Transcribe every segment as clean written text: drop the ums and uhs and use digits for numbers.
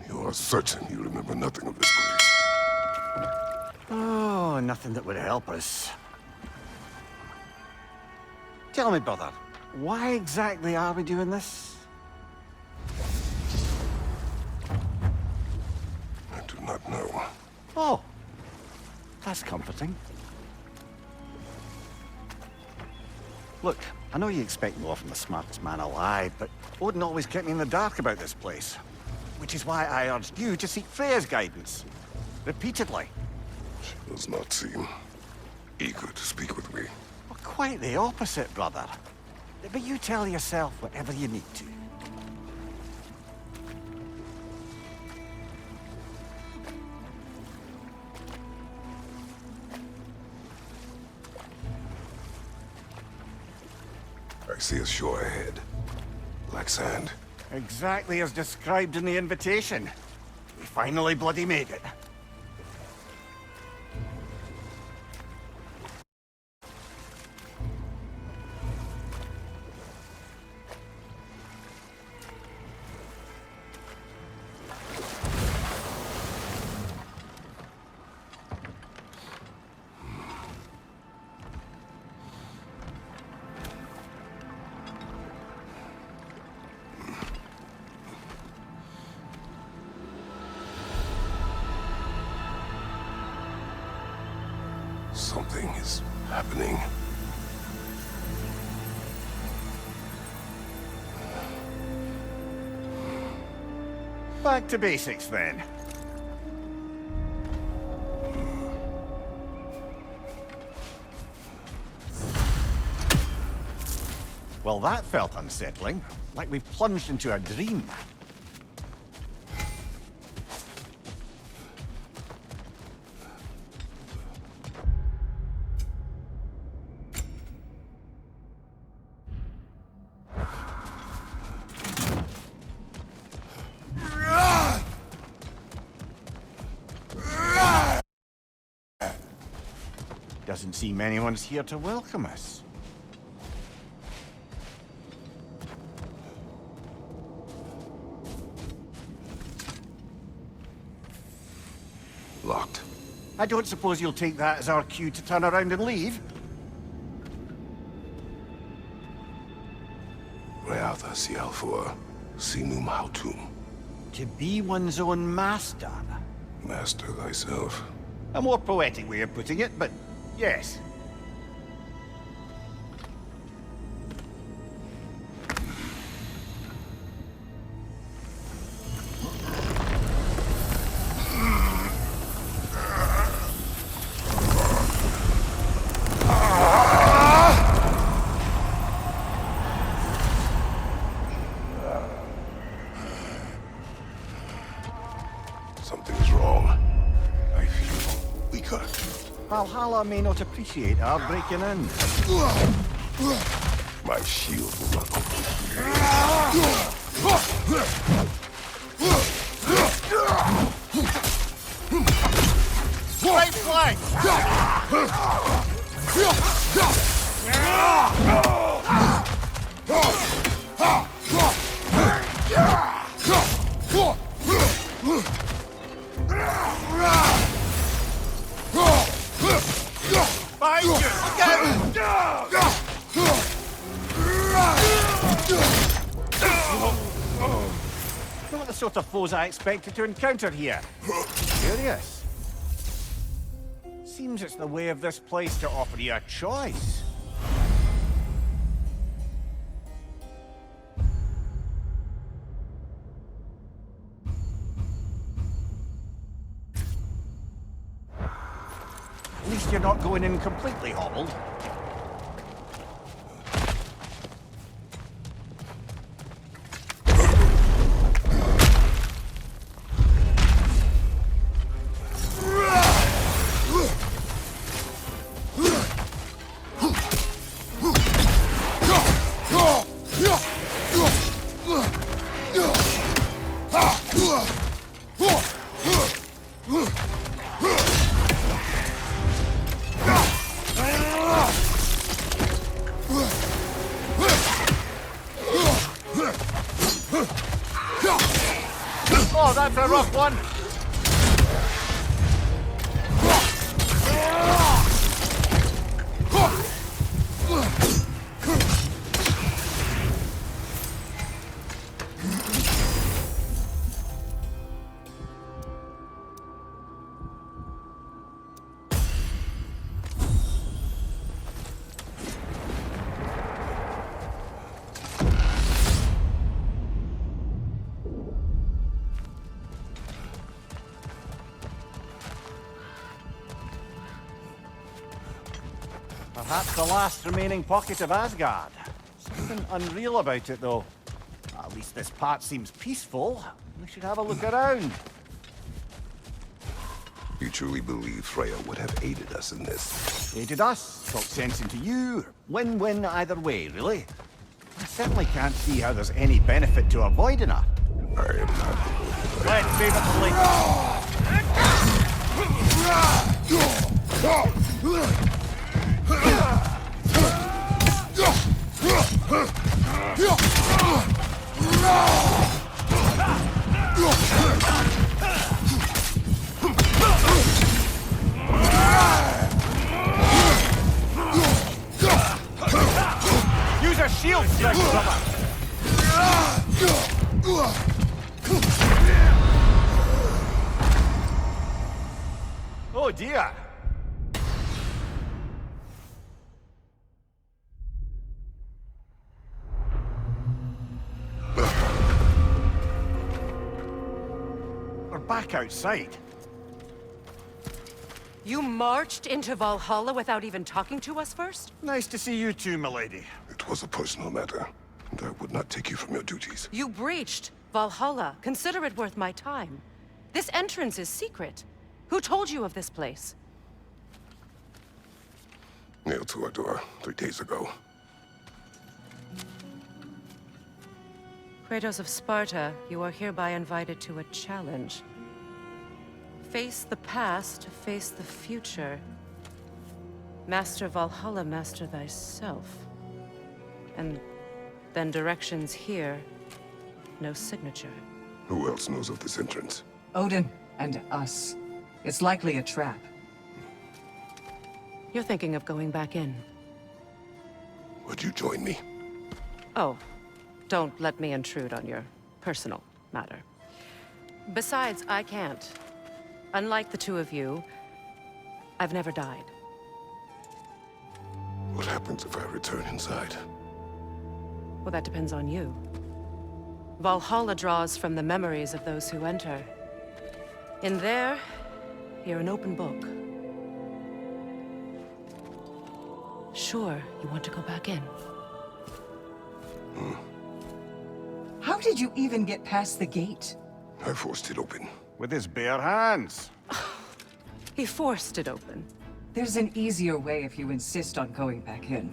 You are certain you remember nothing of this place? Oh, nothing that would help us. Tell me, brother, why exactly are we doing this? I do not know. Oh, that's comforting. Look, I know you expect more from the smartest man alive, but Odin always kept me in the dark about this place. Which is why I urged you to seek Freya's guidance. Repeatedly. She does not seem eager to speak with me. Well, quite the opposite, brother. But you tell yourself whatever you need to. I see a shore ahead. Black sand. Exactly as described in the invitation. We finally bloody made it. Something is happening. Back to basics, then. Well, that felt unsettling. Like we've plunged into a dream. Doesn't seem anyone's here to welcome us. Locked. I don't suppose you'll take that as our cue to turn around and leave? Reatha Sialfur, Sinum Hautum. To be one's own master. Master thyself. A more poetic way of putting it, but yes. Something's wrong. I feel weaker. Valhalla may not appreciate our breaking in. My shield will not hold. Right flank! Behind you! Not the sort of foes I expected to encounter here. Curious. Seems it's the way of this place to offer you a choice. At least you're not going in completely hobbled. Oh, that's a rough one! Perhaps the last remaining pocket of Asgard. Something unreal about it, though. At least this part seems peaceful. We should have a look around. You truly believe Freya would have aided us in this? Aided us, talked sense into you. Win-win either way, really. I certainly can't see how there's any benefit to avoiding her. I am not. Let's save it for later. Use a shield strike, brother! Oh dear! We're back outside. You marched into Valhalla without even talking to us first? Nice to see you too, milady. It was a personal matter, and I would not take you from your duties. You breached Valhalla. Consider it worth my time. This entrance is secret. Who told you of this place? Nailed to our door 3 days ago. Kratos of Sparta, you are hereby invited to a challenge. Face the past, face the future. Master Valhalla, master thyself. And then directions here, no signature. Who else knows of this entrance? Odin and us. It's likely a trap. You're thinking of going back in. Would you join me? Oh, don't let me intrude on your personal matter. Besides, I can't. Unlike the two of you, I've never died. What happens if I return inside? Well, that depends on you. Valhalla draws from the memories of those who enter. In there, you're an open book. Sure, you want to go back in. How did you even get past the gate? I forced it open. With his bare hands. He forced it open. There's an easier way if you insist on going back in.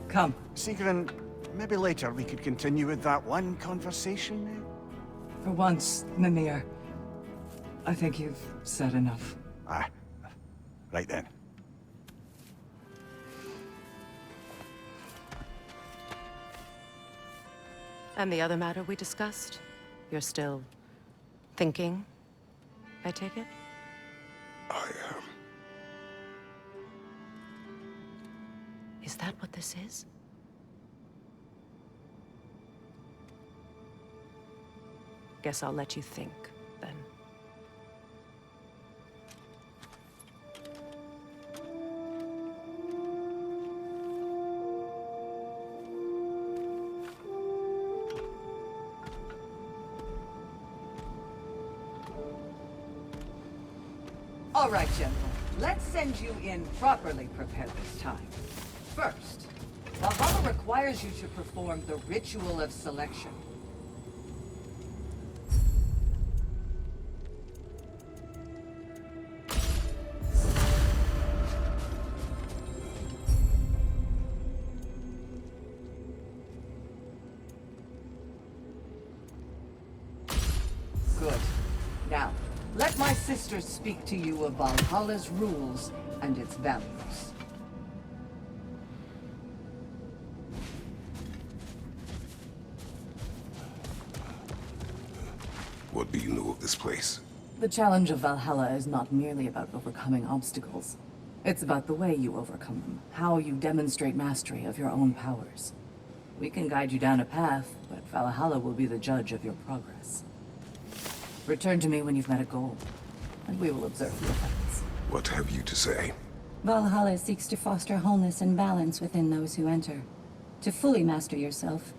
Come. Sigrun, maybe later we could continue with that one conversation. For once, Mimir. I think you've said enough. Ah, right then. And the other matter we discussed? You're still thinking, I take it? I am. Is that what this is? Guess I'll let you think, then. All right, gentlemen. Let's send you in properly prepared this time. First, Valhalla requires you to perform the ritual of selection. Good. Now, let my sisters speak to you of Valhalla's rules and its values. What do you know of this place? The challenge of Valhalla is not merely about overcoming obstacles. It's about the way you overcome them, how you demonstrate mastery of your own powers. We can guide you down a path, but Valhalla will be the judge of your progress. Return to me when you've met a goal, and we will observe the effects. What have you to say? Valhalla seeks to foster wholeness and balance within those who enter. To fully master yourself,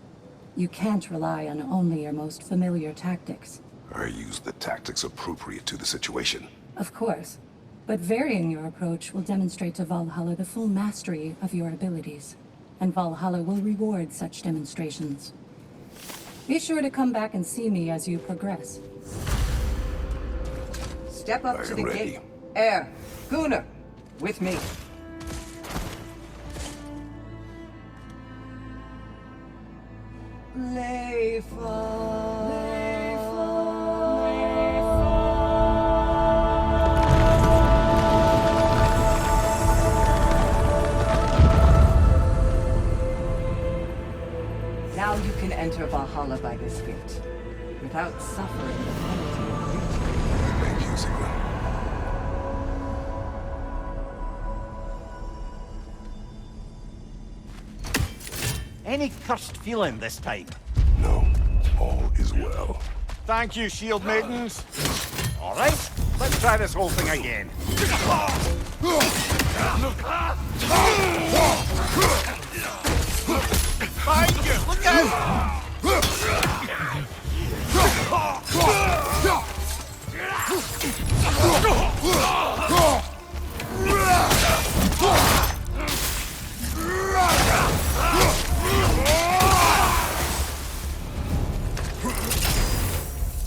you can't rely on only your most familiar tactics. I use the tactics appropriate to the situation. Of course, but varying your approach will demonstrate to Valhalla the full mastery of your abilities, and Valhalla will reward such demonstrations. Be sure to come back and see me as you progress. Step up I to am the ready. gate. Air, Gunnar, with me. Now you can enter Valhalla by this gate, without suffering the penalty of breaching. Thank you, Sigmund. Any cursed feeling this time? No, all is well. Thank you, shield maidens. All right, let's try this whole thing again. Behind you! Look out!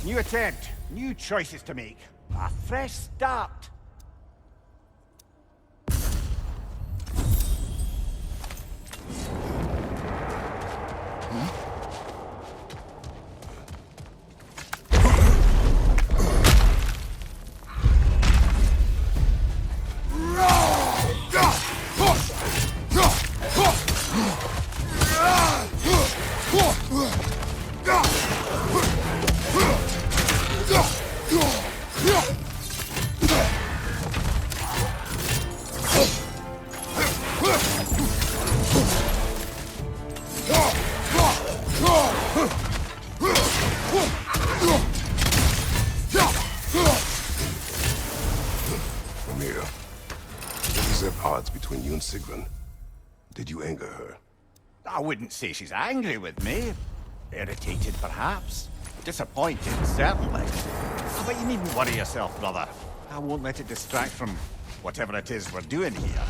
New attempt, new choices to make. A fresh start. Amir, what is at odds between you and Sigrun? Did you anger her? I wouldn't say she's angry with me. Irritated, perhaps. Disappointed, certainly. But you needn't worry yourself, brother. I won't let it distract from whatever it is we're doing here.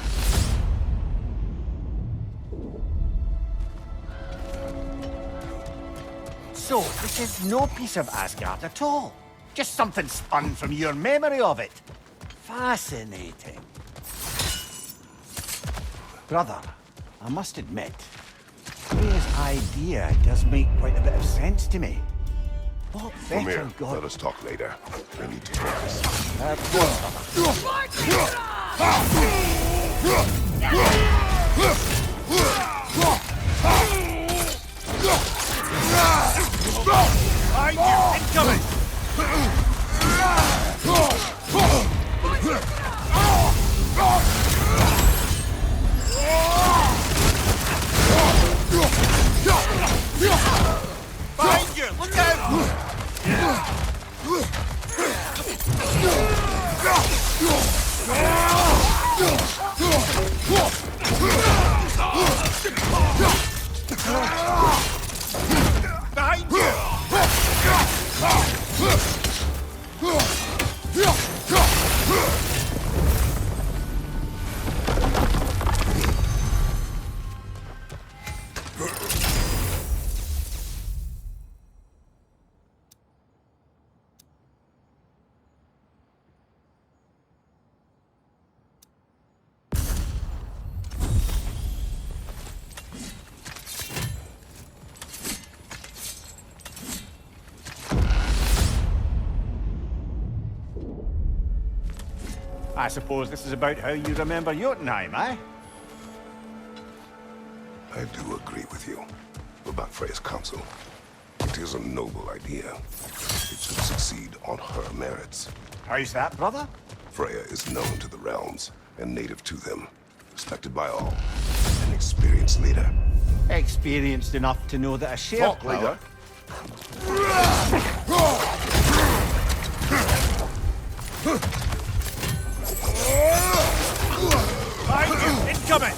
So, this is no piece of Asgard at all. Just something spun from your memory of it. Fascinating. Brother, I must admit, Freya's idea does make quite a bit of sense to me. What better Amir, god... let us talk later. I need to focus. Of course, brother. Behind you! Incoming! Behind you! Look out! Behind you! I suppose this is about how you remember Jotunheim, eh? I do agree with you about Freya's counsel. It is a noble idea. It should succeed on her merits. How's that, brother? Freya is known to the realms and native to them. Respected by all. An experienced leader. Experienced enough to know that a shared Talk, leader. Incoming!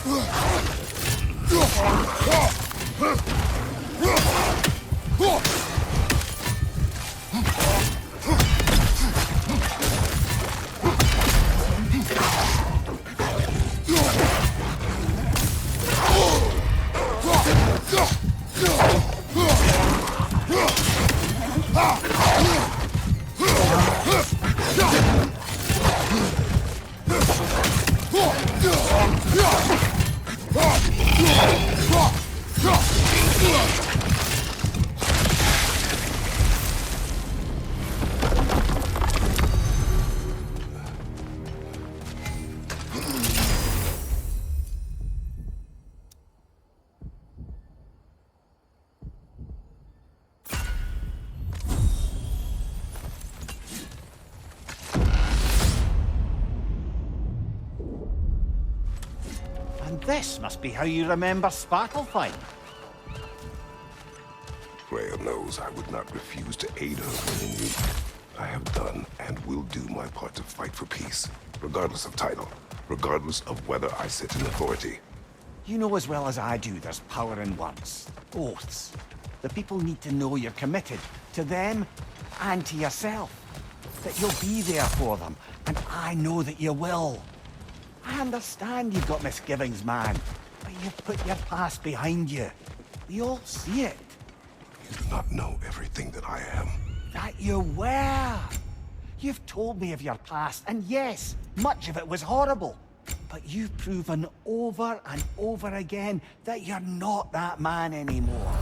And this must be how you remember Svartalfheim. Freya knows I would not refuse to aid her in need. I have done and will do my part to fight for peace, regardless of title, regardless of whether I sit in authority. You know as well as I do there's power in words. Oaths. The people need to know you're committed. To them and to yourself. That you'll be there for them. And I know that you will. I understand you've got misgivings, man. But you've put your past behind you. We all see it. You do not know everything that I am. That you were. You've told me of your past, and yes, much of it was horrible. But you've proven over and over again that you're not that man anymore.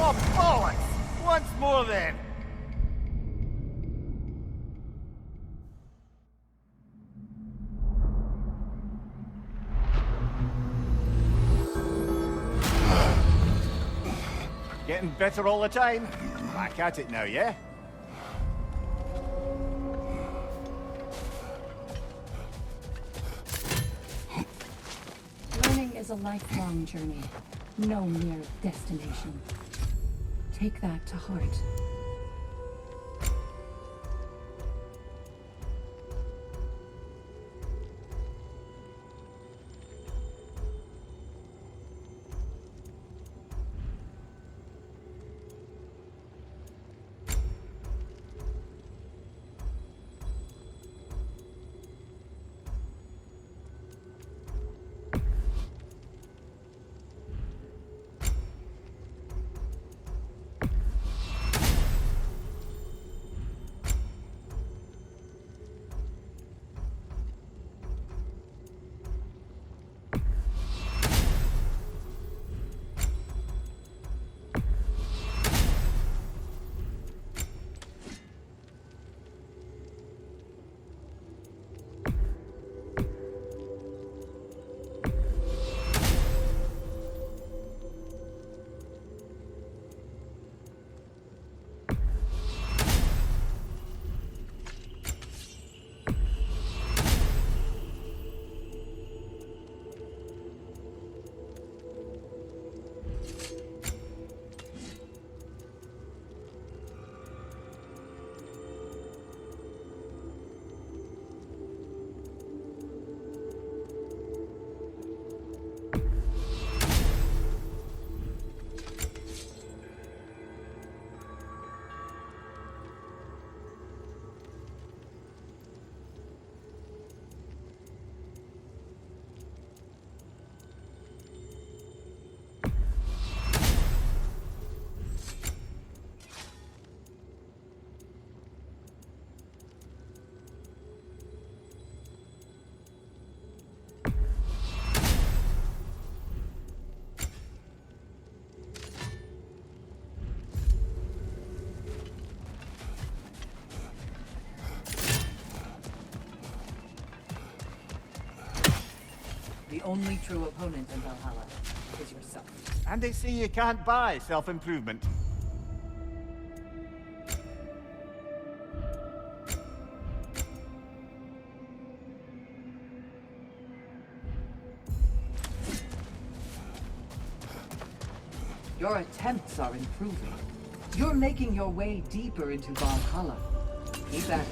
Oh, bollocks! Once more then! Getting better all the time. Back at it now, yeah? Learning is a lifelong journey, no mere destination. Take that to heart. The only true opponent in Valhalla is yourself. And they say you can't buy self-improvement. Your attempts are improving. You're making your way deeper into Valhalla. Keep at it.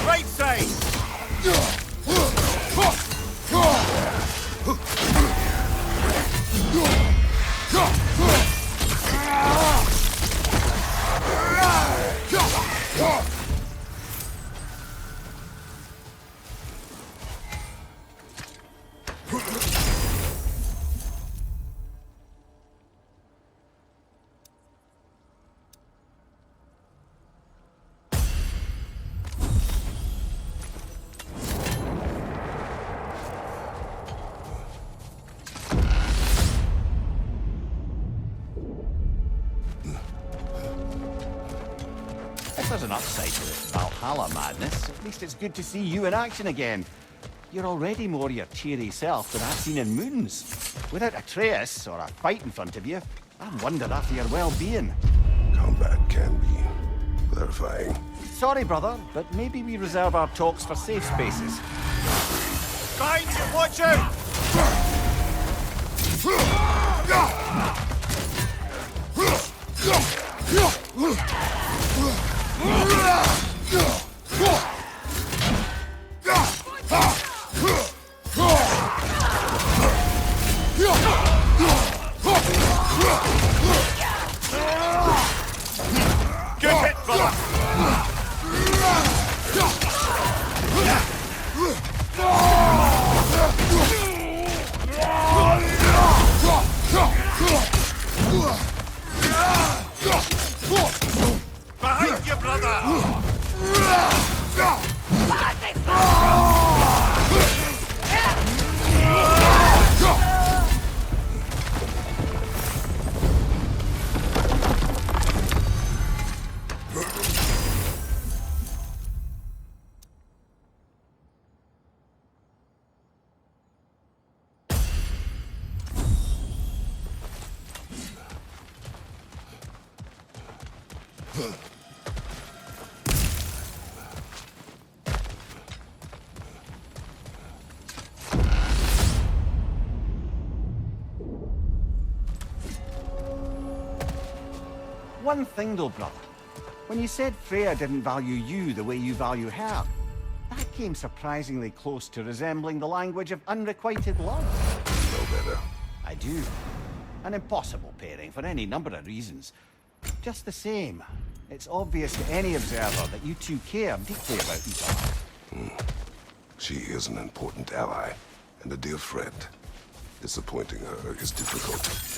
Right side! If there's an upside to this Valhalla madness, at least it's good to see you in action again. You're already more your cheery self than I've seen in moons. Without Atreus or a fight in front of you, I wonder after your well-being. Combat can be clarifying. Sorry, brother, but maybe we reserve our talks for safe spaces. Behind you, watch out! Good hit, brother! Behind you, brother! One thing though, brother. When you said Freya didn't value you the way you value her, that came surprisingly close to resembling the language of unrequited love. No better. I do. An impossible pairing for any number of reasons. Just the same, it's obvious to any observer that you two care deeply about each other. She is an important ally and a dear friend. Disappointing her is difficult.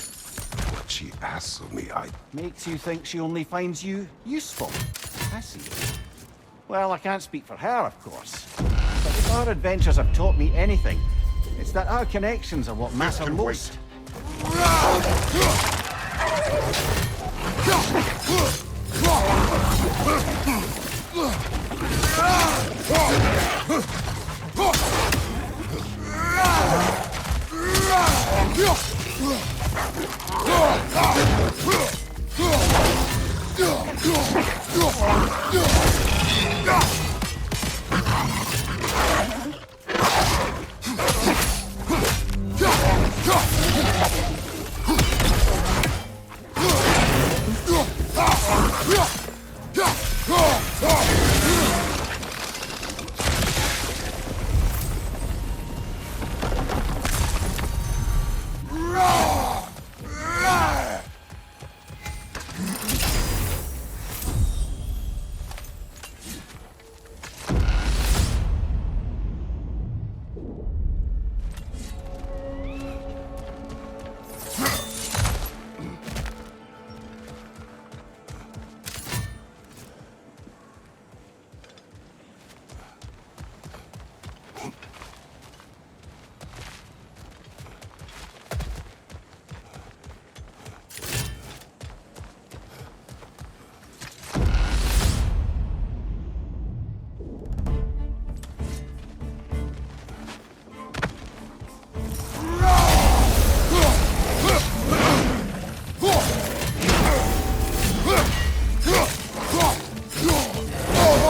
What she asks of me, Makes you think she only finds you useful. I see. Well, I can't speak for her, of course. But if our adventures have taught me anything, it's that our connections are what matter most.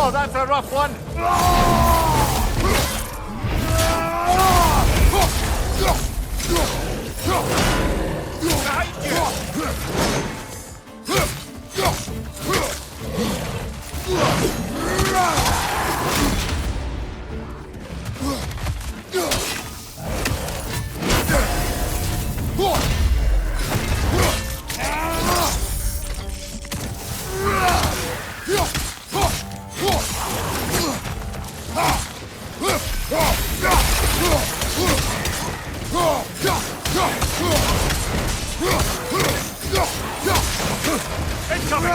Oh, that's a rough one. Incoming!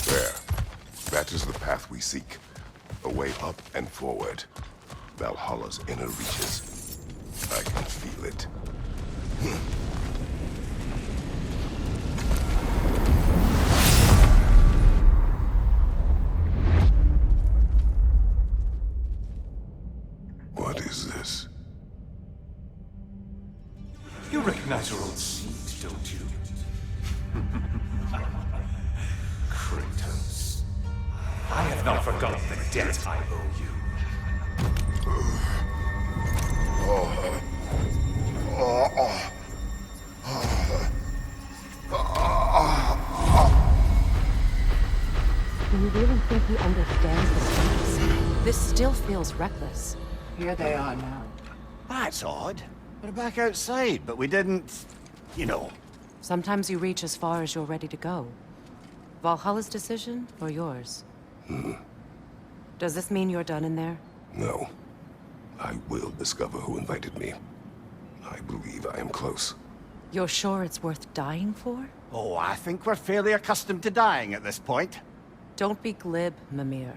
There. That is the path we seek. A way up and forward. Valhalla's inner reaches. I can feel it. What is this? You recognize your old seat, don't you? Kratos. I have not forgotten the debt I owe you. Do you really think he understands the stakes? This still feels reckless. Here they are now. That's odd. We're back outside, but we didn't... you know. Sometimes you reach as far as you're ready to go. Valhalla's decision, or yours? Does this mean you're done in there? No. I will discover who invited me. I believe I am close. You're sure it's worth dying for? Oh, I think we're fairly accustomed to dying at this point. Don't be glib, Mimir.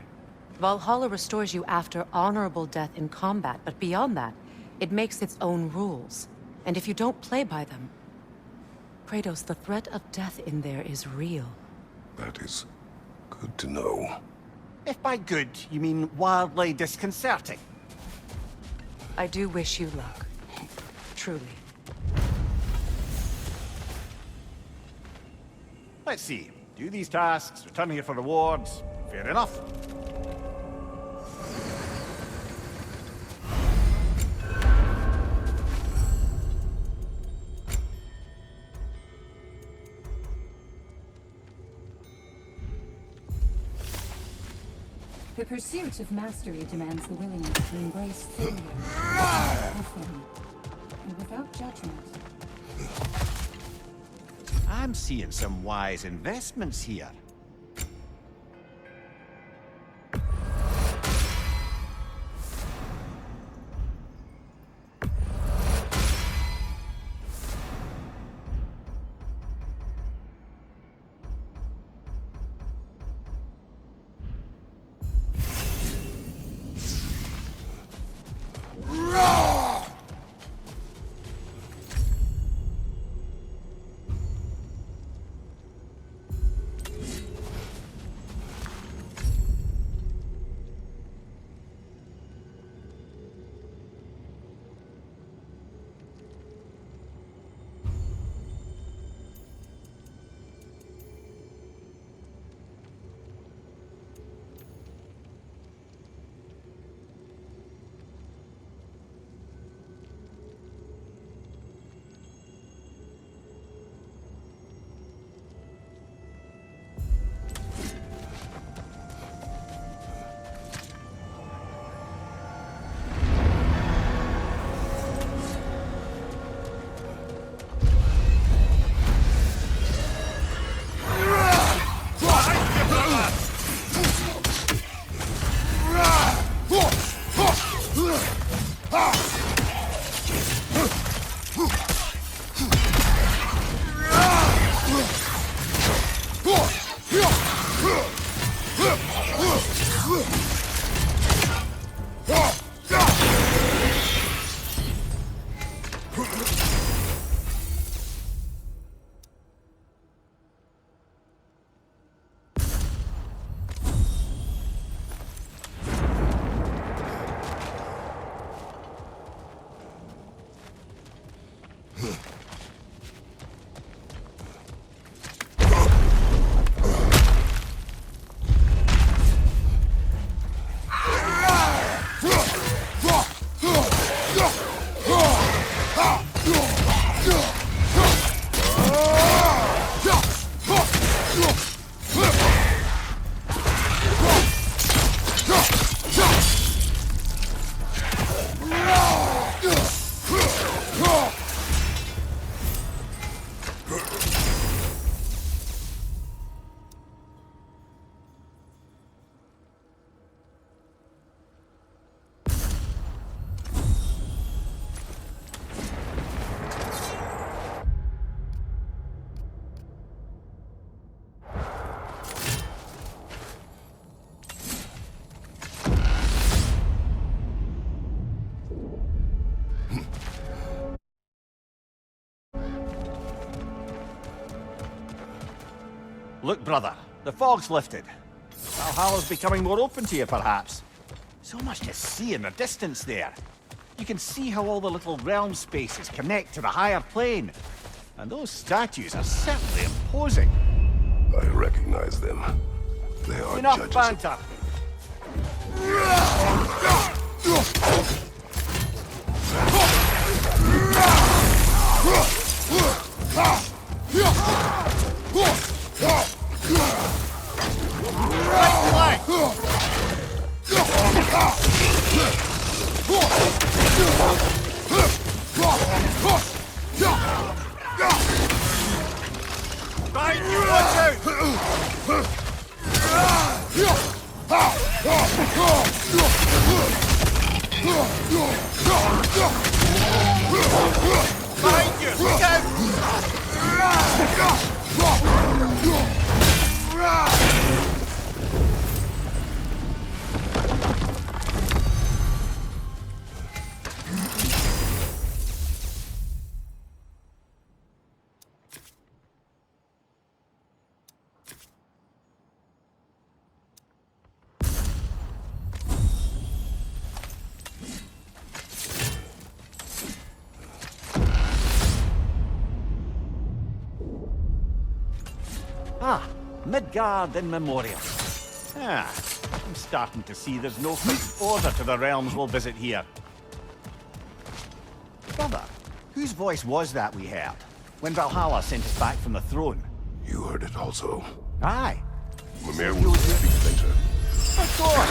Valhalla restores you after honorable death in combat, but beyond that, it makes its own rules. And if you don't play by them... Kratos, the threat of death in there is real. That is good to know. If by good, you mean wildly disconcerting. I do wish you luck. Truly. Let's see. Do these tasks, return here for rewards. Fair enough. The pursuit of mastery demands the willingness to embrace failure, suffering, and without judgment. I'm seeing some wise investments here. Look, brother, the fog's lifted. Valhalla's becoming more open to you, perhaps. So much to see in the distance there. You can see how all the little realm spaces connect to the higher plane. And those statues are certainly imposing. I recognize them. They are Enough judges banter! Right, you watch out! Behind you! Look Ah, Midgard in memoriam. Ah, I'm starting to see there's no fixed order to the realms we'll visit here. Brother, whose voice was that we heard when Valhalla sent us back from the throne? You heard it also. Aye. Mimir will speak later. Of course!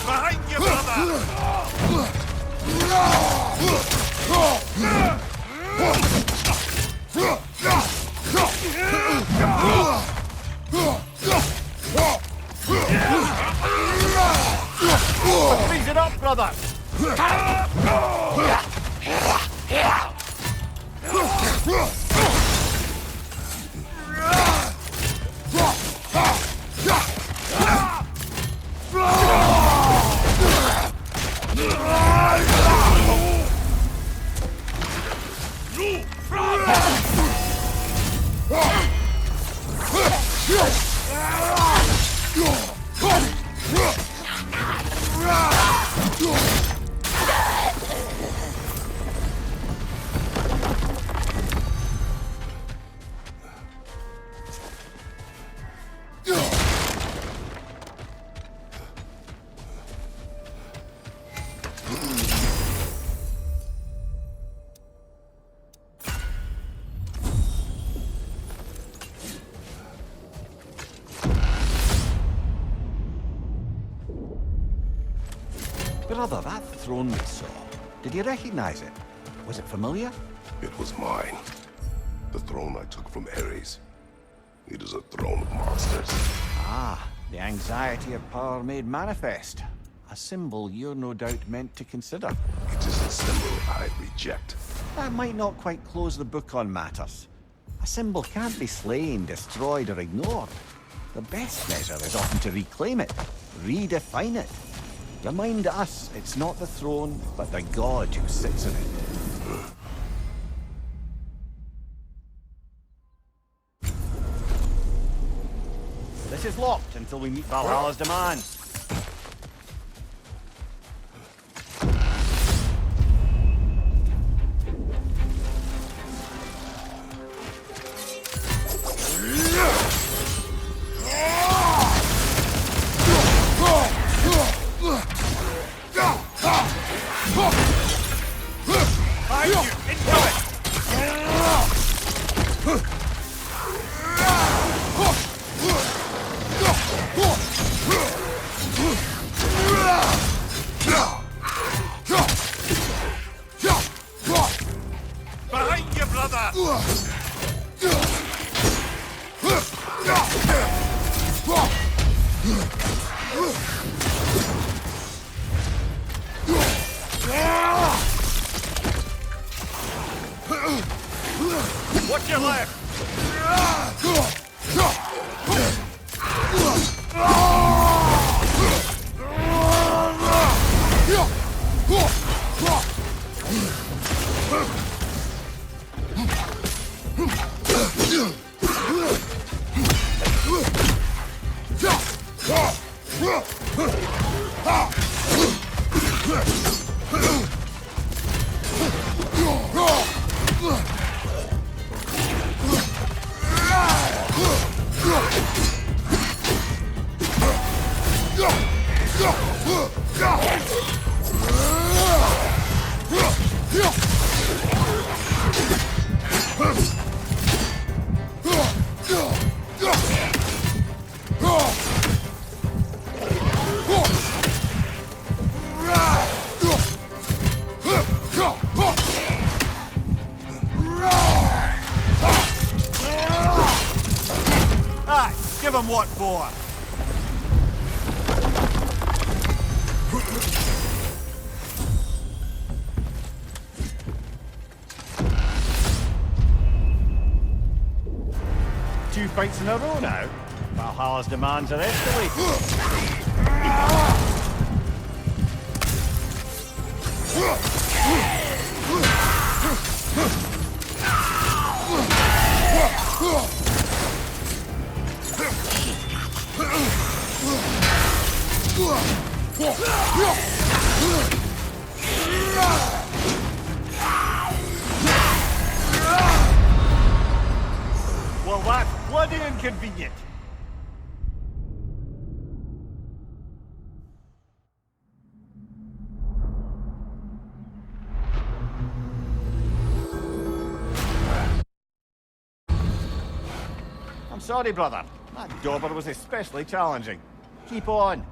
Behind you, brother! Freeze it up, brother! Brother, that throne we saw, did you recognize it? Was it familiar? It was mine. The throne I took from Ares. It is a throne of monsters. Ah, the anxiety of power made manifest. A symbol you're no doubt meant to consider. It is a symbol I reject. That might not quite close the book on matters. A symbol can't be slain, destroyed, or ignored. The best measure is often to reclaim it, redefine it. Remind us it's not the throne, but the god who sits in it. This is locked until we meet Valhalla's demands. Behind you, brother! Watch your left! Give him what for? Two fights in a row now. Valhalla's demands are escalating. Well, that's bloody inconvenient. I'm sorry, brother. That dauber was especially challenging. Keep on.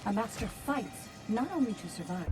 A master fights, not only to survive.